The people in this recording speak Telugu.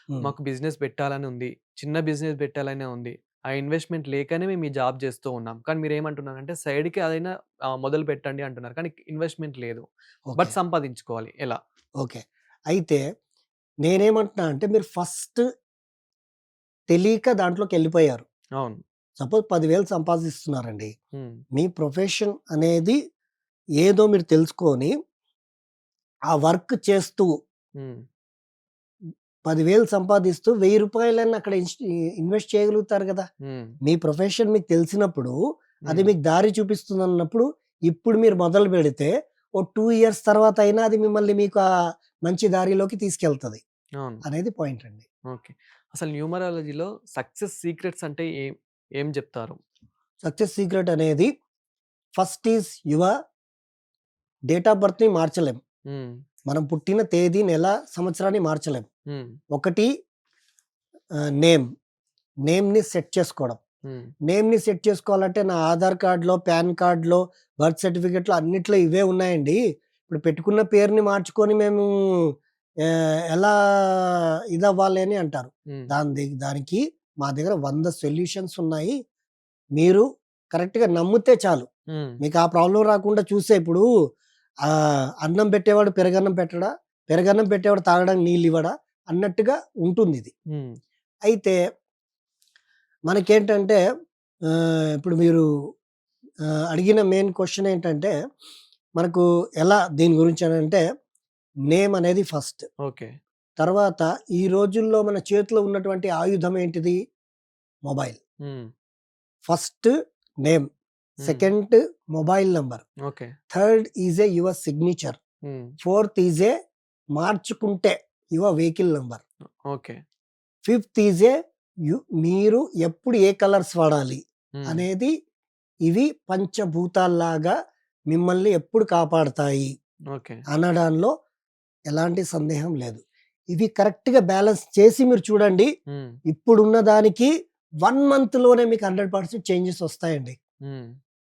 హ్మ్. మాకు బిజినెస్ పెట్టాలని ఉంది. చిన్న బిజినెస్ పెట్టాలనే ఉంది. ఆ ఇన్వెస్ట్‌మెంట్ లేకనే మేము ఈ జాబ్ చేస్తూ ఉన్నాం. కానీ మీరేమంటున్నారంటే సైడ్‌కి అదైనా మొదలు పెట్టండి అంటున్నారు. కానీ ఇన్వెస్ట్‌మెంట్ లేదు. ఓకే. బట్ సంపాదించుకోవాలి ఎలా? ఓకే. అయితే నేనేమంటున్నా అంటే మీరు ఫస్ట్ తెలియక దాంట్లోకెళ్ళిపోయారు. అవును. సపోజ్ 10,000 సంపాదిస్తున్నారండి. హ్మ్. మీ ప్రొఫెషన్ అనేది ఏదో మీరు తెలుసుకొని, ఆ వర్క్ చేస్తూ హ్మ్. 10,000 సంపాదిస్తూ రూ. 1000 అక్కడ ఇన్వెస్ట్ చేయగలుగుతారు గదా! హ్మ్. మీ ప్రొఫెషన్ మీకు తెలిసినప్పుడు, అది హ్మ్. మీకు దారి చూపిస్తుందన్నప్పుడు, ఇప్పుడు మీరు మొదలు పెడితే, ఓ 2 ఇయర్స్ తర్వాత అయినా అది మిమ్మల్ని మీకు మంచి దారిలోకి తీసుకెళ్తది అవును. అనేది పాయింట్ అండి. ఓకే. అసలు న్యూమరాలజీలో సక్సెస్ సీక్రెట్స్ అంటే ఏం జెప్తారు? సక్సెస్ సీక్రెట్ అనేది first is your date of బర్త్‌ని మార్చలేం. హ్మ్. మనం పుట్టిన తేదీ, నెల, సంవత్సరాన్ని మార్చలేం. హ్మ్. ఒకటి నేమ్. నేమ్‌ని సెట్ చేసుకోవడం. హ్మ్. నేమ్‌ని సెట్ చేసుకోవాలంటే నా ఆధార్ కార్డ్‌లో, పాన్ కార్డ్‌లో, బర్త్ సర్టిఫికేట్‌లో అన్నిట్లో ఇవే ఉన్నాయండి. ఇప్పుడు పెట్టుకున్న పేరుని మార్చుకొని మేము ఎలా ఇదవ్వాలి అని అంటారు. హ్మ్. దానికి మా దగ్గర 100 సొల్యూషన్స్ ఉన్నాయి. మీరు కరెక్ట్‌గా నమ్మితే చాలు. హ్మ్. మీకు ఆ ప్రాబ్లమ్ రాకుండా చూస్తే ఇప్పుడు అన్నం పెట్టేవాడు పెరుగన్నం పెట్టడా? పెరుగన్నం పెట్టేవాడు తాగడానికి నీళ్ళివ్వడా? అన్నట్టుగా ఉంటుందిది. హ్మ్. అయితే మనకేంటంటే ఇప్పుడు మీరు అడిగిన మెయిన్ క్వెషన్ ఏంటంటే, మనకు ఎలా దీని గురించనంటే, నేమ్ అనేది ఫస్ట్. ఓకే. తర్వాత ఈ రోజుల్లో మన చేతిలో ఉన్నటువంటి ఆయుధం ఏంటిది? Mobile. Hmm. First name. Hmm. Second mobile number. Okay. Third is your signature. Hmm. Fourth is మార్చుకుంటే your vehicle number. Okay. Fifth is you మీరు ఎప్పుడు ఏ కలర్స్ వాడాలి హ్మ్. అనేది ఇవి పంచభూతాల్లాగా మిమ్మల్ని ఎప్పుడు కాపాడతాయి ఓకే. అనడంలో ఎలాంటి సందేహం లేదు. ఇవి కరెక్ట్‌గా బ్యాలెన్స్ చేసి మీరు చూడండి. హ్మ్. ఇప్పుడున్న దానికి 1 మంత్‌లోనే మీకు 100% చేంజెస్ వస్తాయండి. హ్మ్.